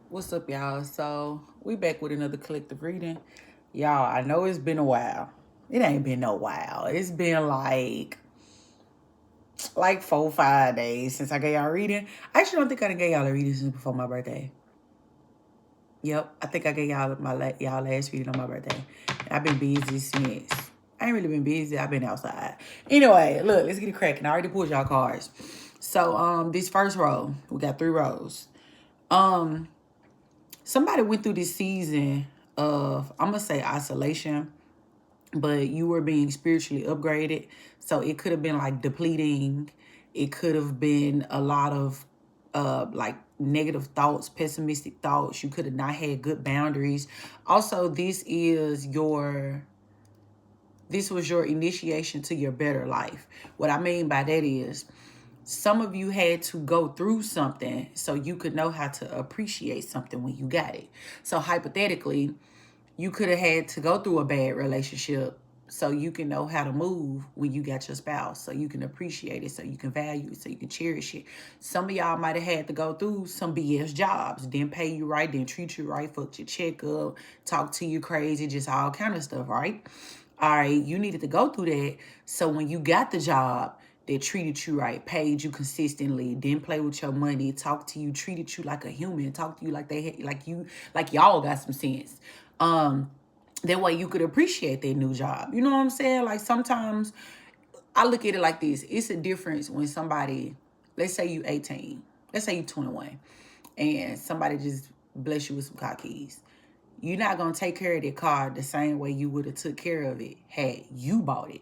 What's up, y'all? So we back with another collective reading. Y'all, I know it's been a while. It ain't been no while. It's been like 4, 5 days since I gave y'all a reading. I actually don't think I done gave y'all a reading since before my birthday. Yep, I think I gave y'all y'all last reading on my birthday. I've been busy since. I ain't really been busy. I've been outside. Anyway, look, let's get it cracking. I already pulled y'all cards. So this first row, we got 3 rows. Somebody went through this season of, I'm gonna say, isolation, but you were being spiritually upgraded. So it could have been like depleting. It could have been a lot of like negative thoughts, pessimistic thoughts. You could have not had good boundaries. Also, this was your initiation to your better life. What I mean by that is some of you had to go through something so you could know how to appreciate something when you got it. So hypothetically, you could have had to go through a bad relationship so you can know how to move when you got your spouse, so you can appreciate it, so you can value it, so you can cherish it. Some of y'all might have had to go through some BS jobs, didn't pay you right, didn't treat you right, fucked your check up, talk to you crazy, just all kind of stuff, right? All right, you needed to go through that so when you got the job, they treated you right, paid you consistently, didn't play with your money, talked to you, treated you like a human, talked to you like they had, like y'all got some sense. That way you could appreciate that new job. You know what I'm saying? Like sometimes I look at it like this. It's a difference when somebody, let's say you 18, let's say you 21, and somebody just bless you with some car keys. You're not gonna take care of that car the same way you would have took care of it had you bought it.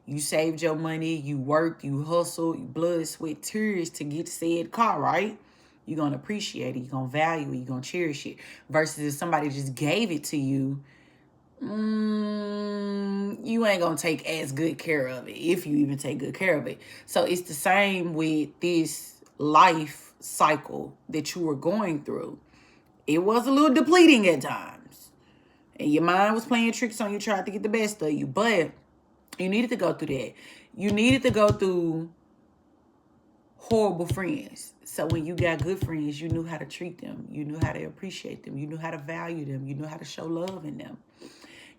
You saved your money, you worked, you hustled, you blood, sweat, tears to get said car, right? You're gonna appreciate it, you're gonna value it, you're gonna cherish it. Versus if somebody just gave it to you, you ain't gonna take as good care of it, if you even take good care of it. So it's the same with this life cycle that you were going through. It was a little depleting at times, and your mind was playing tricks on you, tried to get the best of you, but you needed to go through that. You needed to go through horrible friends. So when you got good friends, you knew how to treat them, you knew how to appreciate them, you knew how to value them, you knew how to show love in them.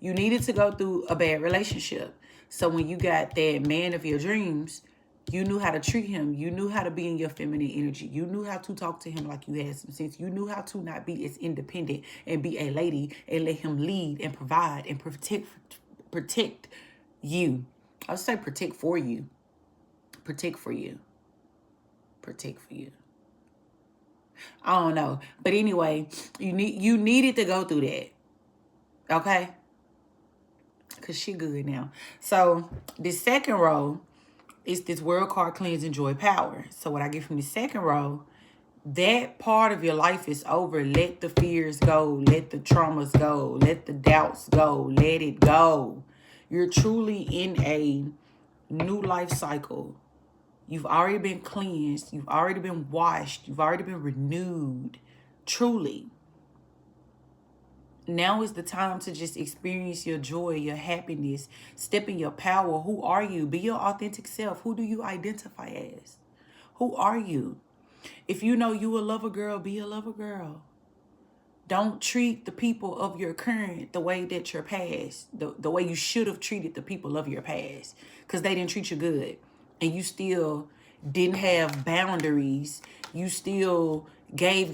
You needed to go through a bad relationship. So when you got that man of your dreams, you knew how to treat him. You knew how to be in your feminine energy. You knew how to talk to him like you had some sense. You knew how to not be as independent and be a lady and let him lead and provide and protect you. I would say protect for you. Protect for you. Protect for you. I don't know. But anyway, you needed to go through that. Okay? Because she good now. So this second row is this world card, cleanse, and joy, power. So what I get from the second row, that part of your life is over. Let the fears go. Let the traumas go. Let the doubts go. Let it go. You're truly in a new life cycle. You've already been cleansed. You've already been washed. You've already been renewed. Truly. Now is the time to just experience your joy, your happiness, step in your power. Who are you? Be your authentic self. Who do you identify as? Who are you? If you know you a lover girl, be a lover girl. Don't treat the people of your current the way that your past, the way you should have treated the people of your past, because they didn't treat you good. And you still didn't have boundaries. You still gave.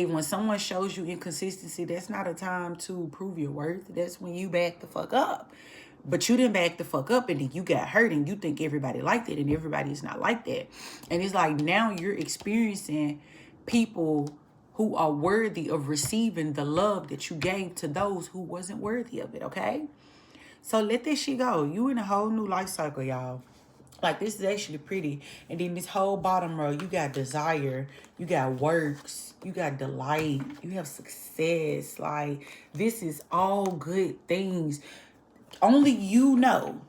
When someone shows you inconsistency, that's not a time to prove your worth. That's when you back the fuck up. But you didn't back the fuck up, and then you got hurt, and you think everybody liked it, and everybody is not like that. And it's like now you're experiencing people who are worthy of receiving the love that you gave to those who wasn't worthy of it, okay? So let that shit go. You in a whole new life cycle, y'all. Like, this is actually pretty. And then this whole bottom row, you got desire, you got works, you got delight, you have success. Like, this is all good things. Only you know.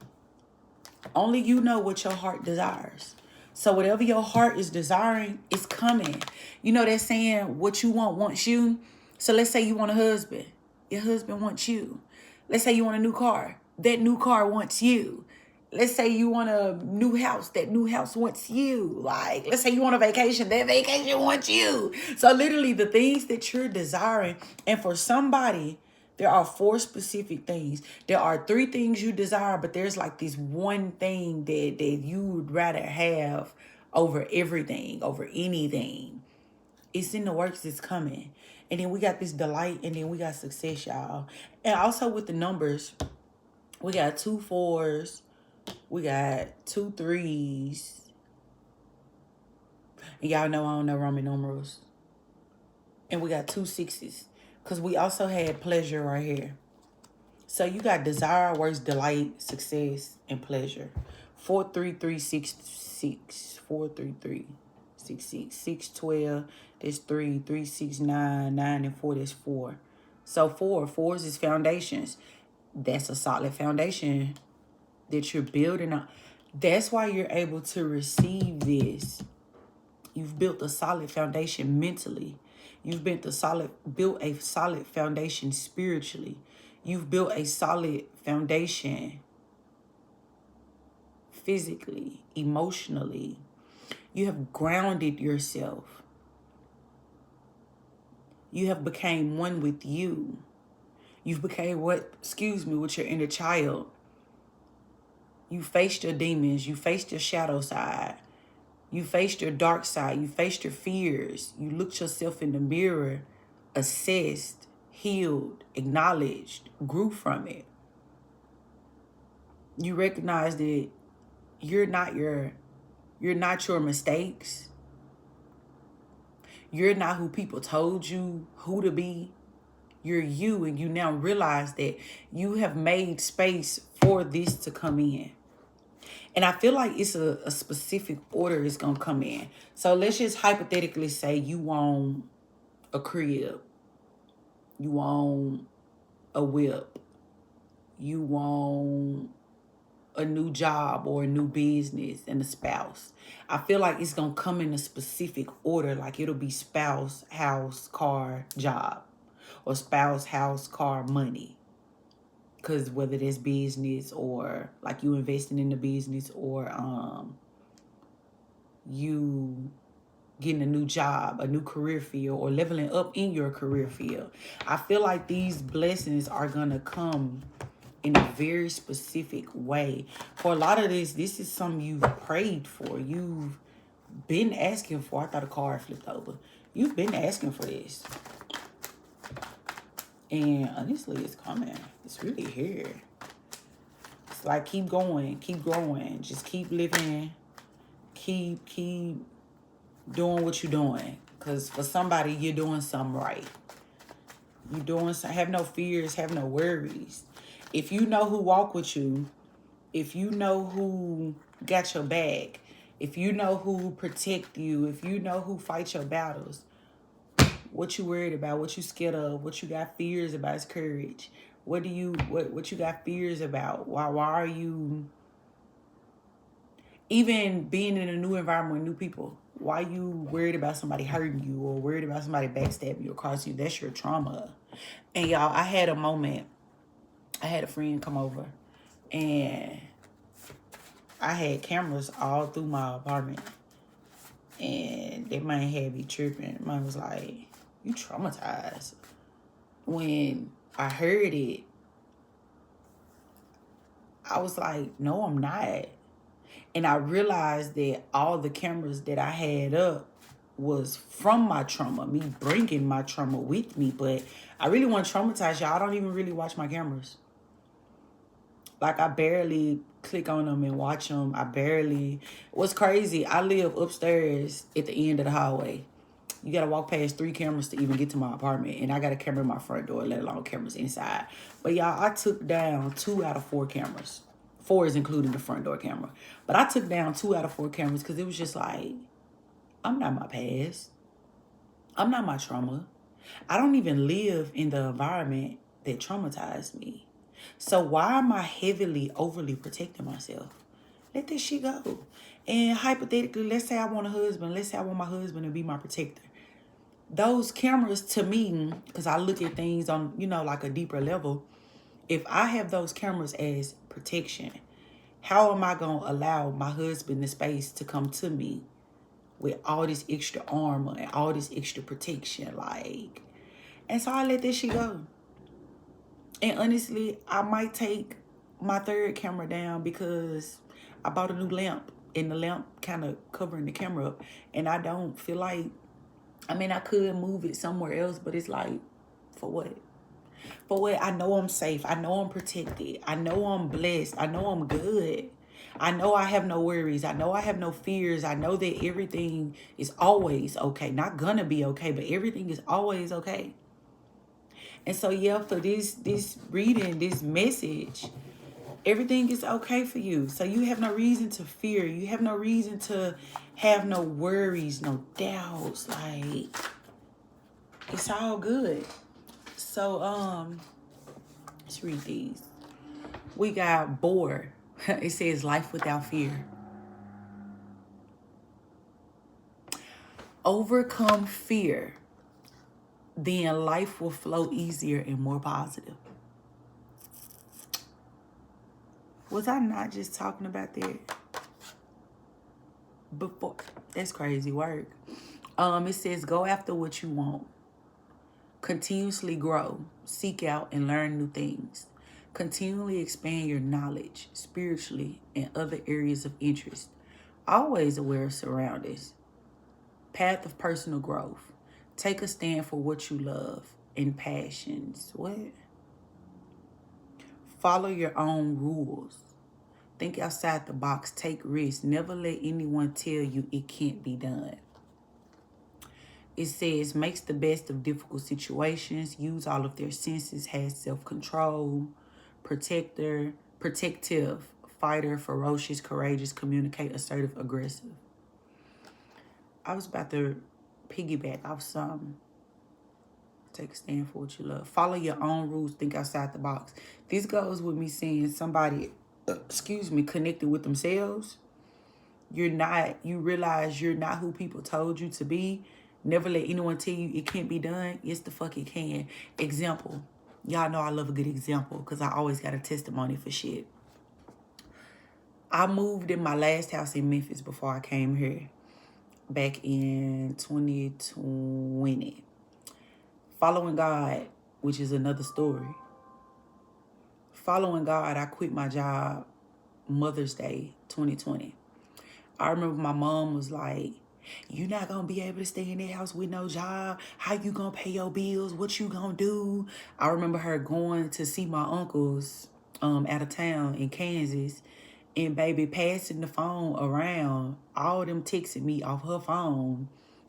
Only you know what your heart desires. So whatever your heart is desiring is coming. You know that saying, what you want wants you. So let's say you want a husband. Your husband wants you. Let's say you want a new car. That new car wants you. let's say you want a new house, that new house wants you. Like, let's say you want a vacation, that vacation wants you. So literally the things that you're desiring, and for somebody, there are 4 specific things. There are 3 things you desire, but there's like this one thing that you would rather have over everything, over anything. It's in the works, it's coming. And then we got this delight, and then we got success, y'all. And also with the numbers, we got 2 4s, we got 2 3s. And y'all know I don't know Roman numerals. And we got 2 6s. Because we also had pleasure right here. So you got desire, works, delight, success, and pleasure. 4 3 3 6 6. 4 3 3 6 6. 6 12. That's 3. 3 6 9. 9 and 4. That's 4. So 4s is foundations. That's a solid foundation that you're building on. That's why you're able to receive this. You've built a solid foundation mentally. You've built a solid foundation spiritually. You've built a solid foundation physically, emotionally. You have grounded yourself. You have become one with you. You've become with your inner child. You faced your demons. You faced your shadow side. You faced your dark side. You faced your fears. You looked yourself in the mirror, assessed, healed, acknowledged, grew from it. You recognize that you're not your mistakes. You're not who people told you who to be. You're you, and you now realize that you have made space for this to come in. And I feel like it's a specific order it's going to come in. So let's just hypothetically say you want a crib. You want a whip. You want a new job or a new business and a spouse. I feel like it's going to come in a specific order. Like it'll be spouse, house, car, job. Or spouse, house, car, money. Because whether there's business or like you investing in the business or you getting a new job, a new career field, or leveling up in your career field. I feel like these blessings are going to come in a very specific way. For a lot of this is something you've prayed for. You've been asking for. I thought a card flipped over. You've been asking for this. And honestly, it's coming. It's really here. It's like, keep going, keep growing. Just keep living. Keep doing what you're doing. Because for somebody, you're doing something right. You're doing something. Have no fears. Have no worries. If you know who walk with you, if you know who got your back, if you know who protect you, if you know who fight your battles, what you worried about, what you scared of, what you got fears about is courage. What you got fears about? Why are you even being in a new environment with new people? Why you worried about somebody hurting you or worried about somebody backstabbing you or crossing you? That's your trauma. And y'all, I had a moment. I had a friend come over and I had cameras all through my apartment. And that man had me tripping. Mine was like, you traumatized. When I heard it, I was like, no, I'm not. And I realized that all the cameras that I had up was from my trauma, me bringing my trauma with me. But I really want to traumatize y'all. I don't even really watch my cameras. Like, I barely click on them and watch them. What's crazy, I live upstairs at the end of the hallway. You got to walk past 3 cameras to even get to my apartment. And I got a camera in my front door, let alone cameras inside. But y'all, I took down 2 out of 4 cameras. 4 is including the front door camera. But I took down 2 out of 4 cameras because it was just like, I'm not my past. I'm not my trauma. I don't even live in the environment that traumatized me. So why am I overly protecting myself? Let that shit go. And hypothetically, let's say I want a husband. Let's say I want my husband to be my protector. Those cameras, to me, because I look at things on, like a deeper level, if I have those cameras as protection, How am I going to allow my husband the space to come to me with all this extra armor and all this extra protection? Like, and so I let that shit go. And honestly, I might take my third camera down because I bought a new lamp and the lamp kind of covering the camera up. And I don't feel like, I mean, I could move it somewhere else, but it's like, for what? For what? I know I'm safe. I know I'm protected. I know I'm blessed. I know I'm good. I know I have no worries. I know I have no fears. I know that everything is always okay. Not gonna be okay, but everything is always okay. And so yeah, for this reading, this message, everything is okay for you. So you have no reason to fear. You have no reason to have no worries, no doubts. Like, it's all good. So let's read these. We got bored. It says life without fear. Overcome fear, then life will flow easier and more positive. Was I not just talking about that before? That's crazy work. It says go after what you want. Continuously grow, seek out and learn new things. Continually expand your knowledge spiritually and other areas of interest. Always aware of surroundings. Path of personal growth. Take a stand for what you love and passions. What? Follow your own rules. Think outside the box. Take risks. Never let anyone tell you it can't be done. It says makes the best of difficult situations. Use all of their senses. Has self-control. Protective. Fighter. Ferocious. Courageous. Communicate. Assertive. Aggressive. I was about to piggyback off some. Take a stand for what you love. Follow your own rules. Think outside the box. This goes with me seeing somebody, connected with themselves. You realize you're not who people told you to be. Never let anyone tell you it can't be done. Yes, the fuck it can. Example. Y'all know I love a good example because I always got a testimony for shit. I moved in my last house in Memphis before I came here. Back in 2020. Following God, which is another story. Following God, I quit my job Mother's Day 2020. I remember my mom was like, you're not going to be able to stay in that house with no job. How you going to pay your bills? What you going to do? I remember her going to see my uncles out of town in Kansas. And baby, passing the phone around, all them texting me off her phone,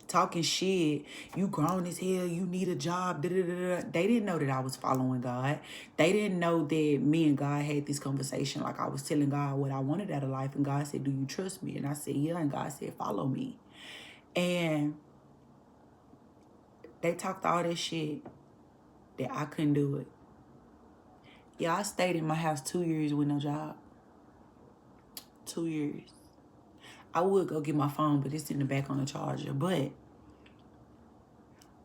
talking shit. You grown as hell, you need a job. They didn't know that I was following God. They didn't know that me and God had this conversation. Like I was telling God what I wanted out of life. And God said, do you trust me? And I said, yeah. And God said, follow me. And they talked all that shit that I couldn't do it. Yeah, I stayed in my house 2 years with no job. 2 years. I would go get my phone, but it's in the back on the charger. But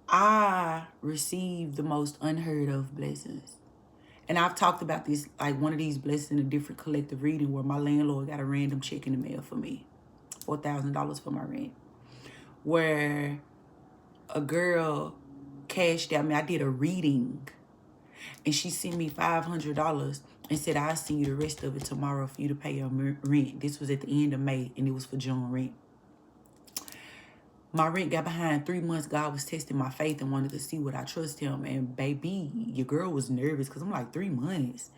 I received the most unheard of blessings. And I've talked about this, like one of these blessings in a different collective reading where my landlord got a random check in the mail for me. $4,000 for my rent. Where a girl cashed out me. I did a reading. And she sent me $500 and said, I'll send you the rest of it tomorrow for you to pay your rent. This was at the end of May, and it was for June rent. My rent got behind 3 months. God was testing my faith and wanted to see would I trust him. And baby, your girl was nervous because I'm like, 3 months.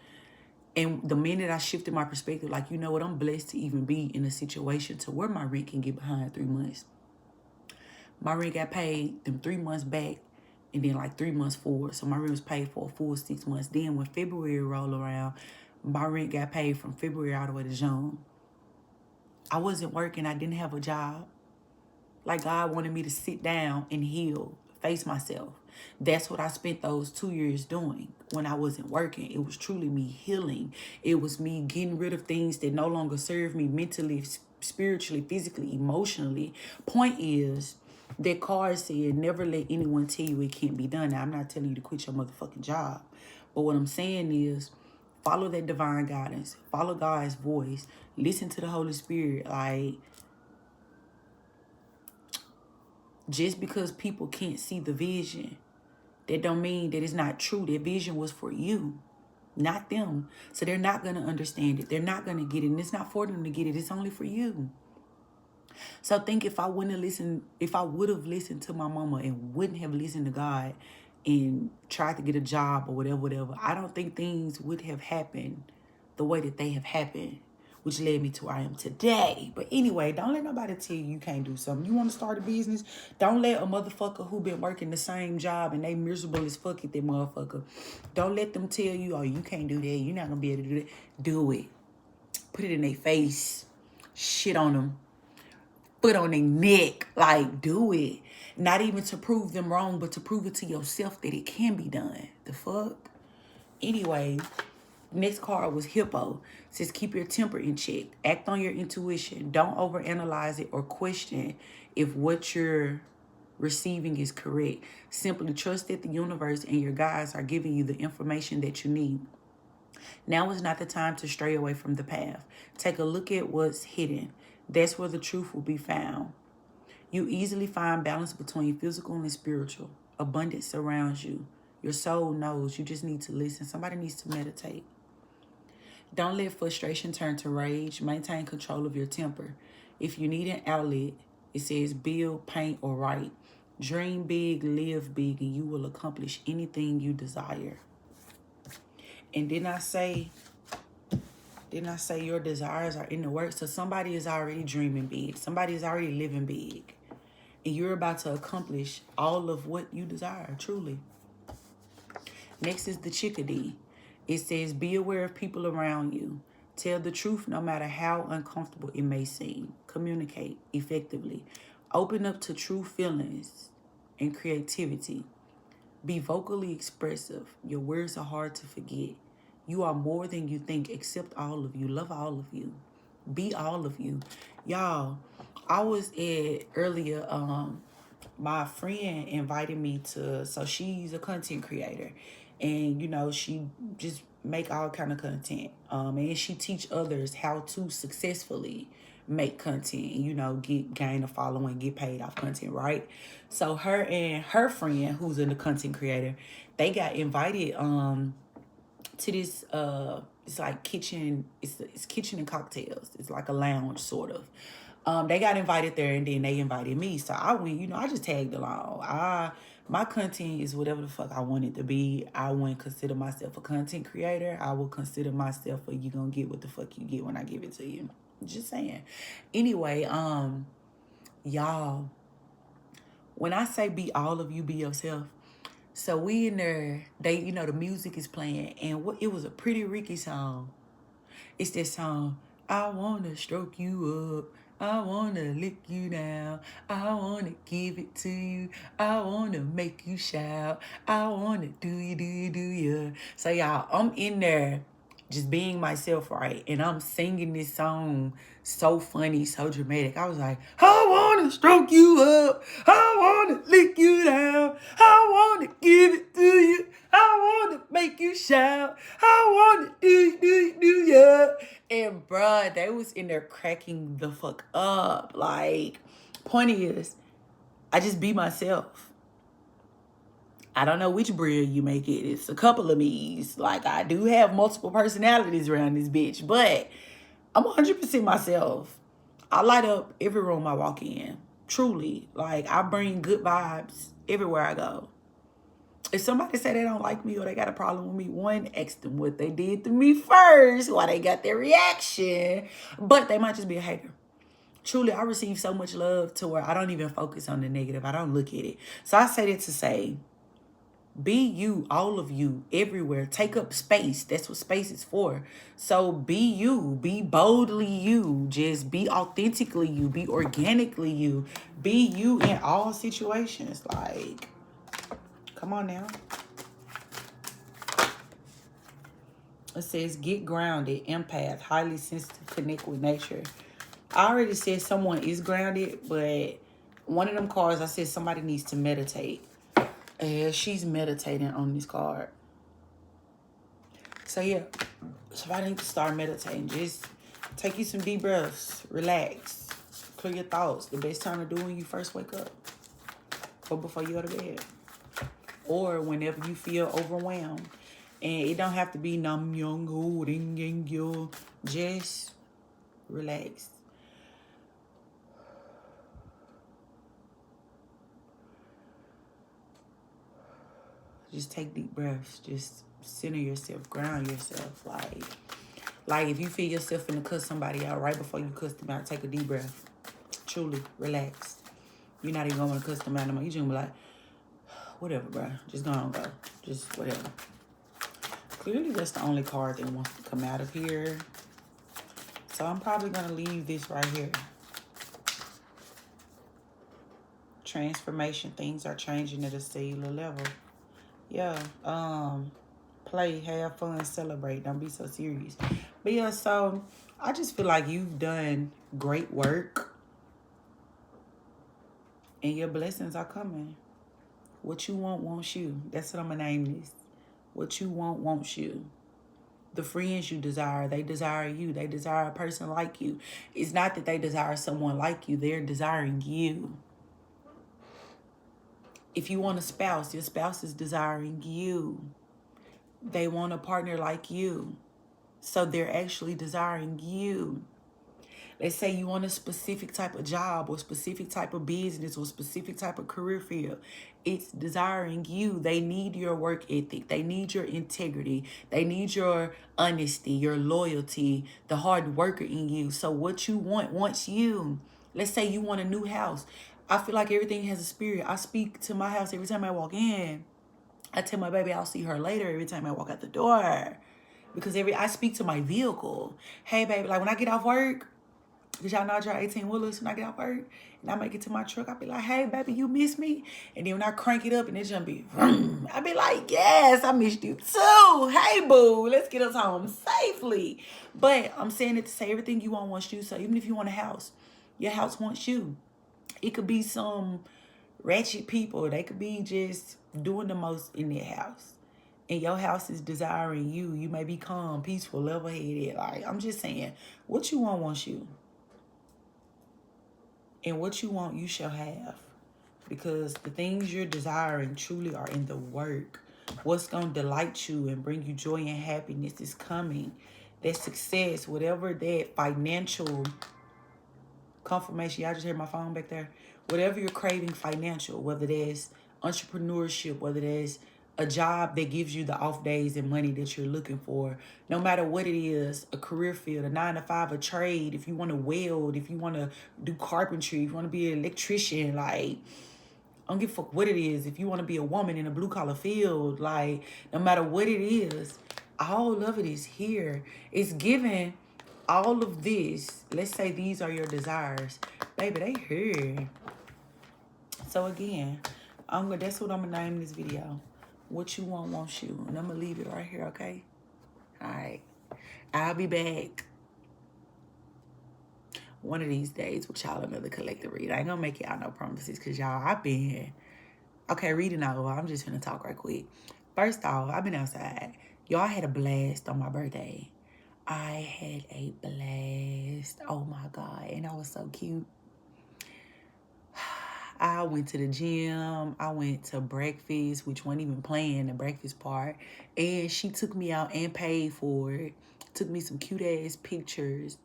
And the minute I shifted my perspective, like, you know what, I'm blessed to even be in a situation to where my rent can get behind 3 months. My rent got paid them 3 months back. And then like 3 months forward. So my rent was paid for a full 6 months. Then when February rolled around, my rent got paid from February all the way to June. I wasn't working. I didn't have a job. Like God wanted me to sit down and heal, face myself. That's what I spent those 2 years doing when I wasn't working. It was truly me healing. It was me getting rid of things that no longer serve me mentally, spiritually, physically, emotionally. Point is, that card said, never let anyone tell you it can't be done. Now, I'm not telling you to quit your motherfucking job. But what I'm saying is, Follow that divine guidance. Follow God's voice. Listen to the Holy Spirit. Like, just because people can't see the vision, that don't mean that it's not true. That vision was for you, not them. So they're not going to understand it. They're not going to get it. And it's not for them to get it. It's only for you. So think, if I wouldn't have listened, if I would have listened to my mama and wouldn't have listened to God and tried to get a job or whatever, I don't think things would have happened the way that they have happened, which led me to where I am today. But anyway, don't let nobody tell you can't do something. You want to start a business? Don't let a motherfucker who been working the same job and they miserable as fuck at that motherfucker. Don't let them tell you, oh, you can't do that. You're not going to be able to do that. Do it. Put it in their face. Shit on them. Foot on their neck. Like, do it. Not even to prove them wrong, but to prove it to yourself that it can be done. The fuck? Anyway, next card was Hippo. It says, keep your temper in check. Act on your intuition. Don't overanalyze it or question if what you're receiving is correct. Simply trust that the universe and your guides are giving you the information that you need. Now is not the time to stray away from the path. Take a look at what's hidden. That's where the truth will be found. You easily find balance between physical and spiritual. Abundance surrounds you. Your soul knows. You just need to listen. Somebody needs to meditate. Don't let frustration turn to rage. Maintain control of your temper. If you need an outlet, it says build, paint, or write. Dream big, live big, and you will accomplish anything you desire. And didn't I say your desires are in the works? So somebody is already dreaming big. Somebody is already living big. And you're about to accomplish all of what you desire, truly. Next is the Chickadee. It says, be aware of people around you. Tell the truth no matter how uncomfortable it may seem. Communicate effectively. Open up to true feelings and creativity. Be vocally expressive. Your words are hard to forget. You are more than you think. Accept all of you. Love all of you. Be all of you. Y'all, I was at earlier, my friend invited me to, so she's a content creator. And, you know, she just make all kind of content. And she teach others how to successfully make content and, you know, gain a following, get paid off content, right? So her and her friend, who's in the content creator, they got invited to this it's like kitchen, it's kitchen and cocktails. It's like a lounge sort of. They got invited there, and then they invited me. So I went, you know, I just tagged along. My content is whatever the fuck I want it to be. I wouldn't consider myself a content creator. I will consider myself a you gonna get what the fuck you get when I give it to you. Just saying. Anyway, y'all, when I say be all of you, be yourself. So we in there, you know, the music is playing, and it was a Pretty Ricky song. It's that song, I wanna stroke you up. I wanna lick you down. I wanna give it to you. I wanna make you shout. I wanna do you. So y'all, I'm in there just being myself, right? And I'm singing this song so funny, so dramatic. I was like, I wanna stroke you up. I wanna lick you down. I wanna give it to you. I wanna make you shout. I wanna do you. And bruh, they was in there cracking the fuck up. Like, point is, I just be myself. I don't know which breed you make it. It's a couple of me's. Like, I do have multiple personalities around this bitch, but I'm 100% myself. I light up every room I walk in. Truly. Like, I bring good vibes everywhere I go. If somebody say they don't like me or they got a problem with me, one, ask them what they did to me first, why they got their reaction. But they might just be a hater. Truly, I receive so much love to where I don't even focus on the negative. I don't look at it. So I say that to say, be you, all of you, everywhere. Take up space. That's what space is for. So be you. Be boldly you. Just be authentically you. Be organically you. Be you in all situations. Like, come on now. It says, get grounded, empath, highly sensitive, connect with nature. I already said someone is grounded, but one of them cards, I said somebody needs to meditate. And she's meditating on this card. So, yeah. So I need to start meditating. Just take you some deep breaths. Relax. Clear your thoughts. The best time to do when you first wake up. Or before you go to bed. Or whenever you feel overwhelmed. And it don't have to be nam young ho ring yang yo. Just relax. Just take deep breaths. Just center yourself. Ground yourself. Like if you feel yourself finna cuss somebody out right before you cuss them out, take a deep breath. Truly relax. You're not even gonna cuss them out no more. You just gonna be like, whatever, bro. Just go on, go. Just whatever. Clearly, that's the only card that wants to come out of here. So I'm probably gonna leave this right here. Transformation. Things are changing at a cellular level. Yeah. Play, have fun, celebrate. Don't be so serious. But yeah, so I just feel like you've done great work. And your blessings are coming. What you want, wants you. That's what I'm gonna name this. What you want, wants you. The friends you desire, they desire you. They desire a person like you. It's not that they desire someone like you. They're desiring you. If you want a spouse, your spouse is desiring you. They want a partner like you. So they're actually desiring you. Let's say you want a specific type of job or specific type of business or specific type of career field. It's desiring you. They need your work ethic. They need your integrity. They need your honesty, your loyalty, the hard worker in you. So what you want wants you. Let's say you want a new house. I feel like everything has a spirit. I speak to my house every time I walk in. I tell my baby I'll see her later every time I walk out the door. Because I speak to my vehicle. Hey, baby, like when I get off work, because y'all know I drive 18-wheelers when I get off work, and I make it to my truck, I be like, hey, baby, you miss me? And then when I crank it up and it's gonna be, I be like, yes, I missed you too. Hey, boo, let's get us home safely. But I'm saying it to say everything you want wants you. So even if you want a house, your house wants you. It could be some ratchet people. They could be just doing the most in their house. And your house is desiring you. You may be calm, peaceful, level-headed. Like, I'm just saying, what you want wants you. And what you want, you shall have. Because the things you're desiring truly are in the work. What's going to delight you and bring you joy and happiness is coming. That success, whatever that financial confirmation. Y'all just heard my phone back there. Whatever you're craving financial, whether that's entrepreneurship, whether that's a job that gives you the off days and money that you're looking for, no matter what it is, a career field, a 9-to-5, a trade, if you want to weld, if you want to do carpentry, if you want to be an electrician, like, I don't give a fuck what it is. If you want to be a woman in a blue collar field, like, no matter what it is, all of it is here. It's given all of this. Let's say these are your desires. Baby, they here. So again, that's what I'm going to name this video. What you want wants you. And I'm going to leave it right here, okay? All right. I'll be back one of these days with y'all another collective read. I ain't going to make y'all no promises because y'all, I've been... Okay, reading over. I'm just going to talk right quick. First off, I've been outside. Y'all had a blast on my birthday. I had a blast. Oh, my God. And I was so cute. I went to the gym. I went to breakfast, which wasn't even playing the breakfast part. And she took me out and paid for it. Took me some cute-ass pictures.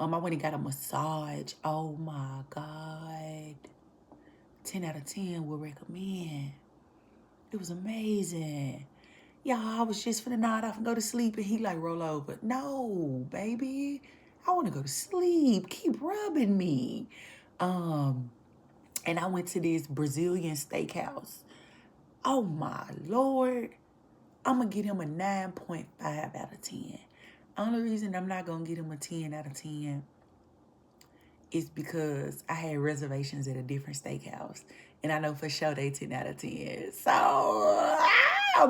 I went and got a massage. Oh, my God. 10 out of 10 would recommend. It was amazing. Y'all, I was just finna nod off and go to sleep, and he like roll over. No, baby. I want to go to sleep. Keep rubbing me. And I went to this Brazilian steakhouse. Oh, my Lord. I'm going to give him a 9.5 out of 10. Only reason I'm not going to give him a 10 out of 10 is because I had reservations at a different steakhouse. And I know for sure they 10 out of 10. So,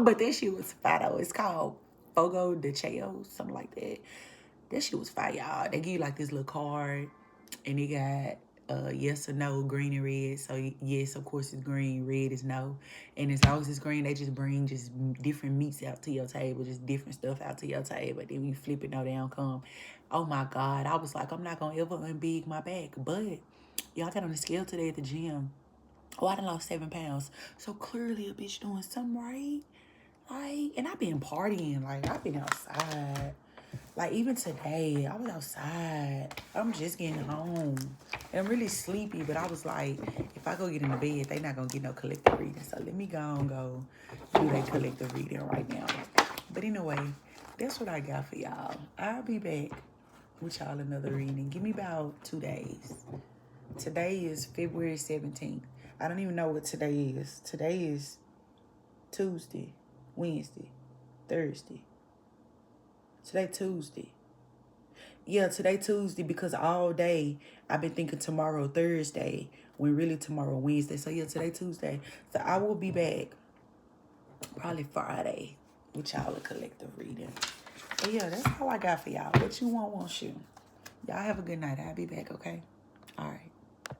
but that shit was fire though. It's called Fogo de Chao, something like that. That shit was fire, y'all. They give you like this little card. And they got yes or no, green and red. So yes, of course it's green, red is no. And as long as it's green, they just bring just different meats out to your table, just different stuff out to your table. Then when you flip it, no, they don't come. Oh my God. I was like, I'm not gonna ever unbig my back. But y'all got on the scale today at the gym. Oh, I done lost 7 pounds. So clearly a bitch doing something right. Like, and I've been partying. Like, I've been outside. Like, even today, I was outside. I'm just getting home. And I'm really sleepy, but I was like, if I go get in the bed, they not going to get no collective reading. So let me go do that collective reading right now. But anyway, that's what I got for y'all. I'll be back with y'all another reading. Give me about 2 days. Today is February 17th. I don't even know what today is. Today is Tuesday, Wednesday, Thursday. Today Tuesday. Yeah, today Tuesday because all day I've been thinking tomorrow Thursday when really tomorrow Wednesday. So yeah, today Tuesday. So I will be back probably Friday with y'all a collective reading. But yeah, that's all I got for y'all. What you want, you. Y'all have a good night. I'll be back, okay? All right.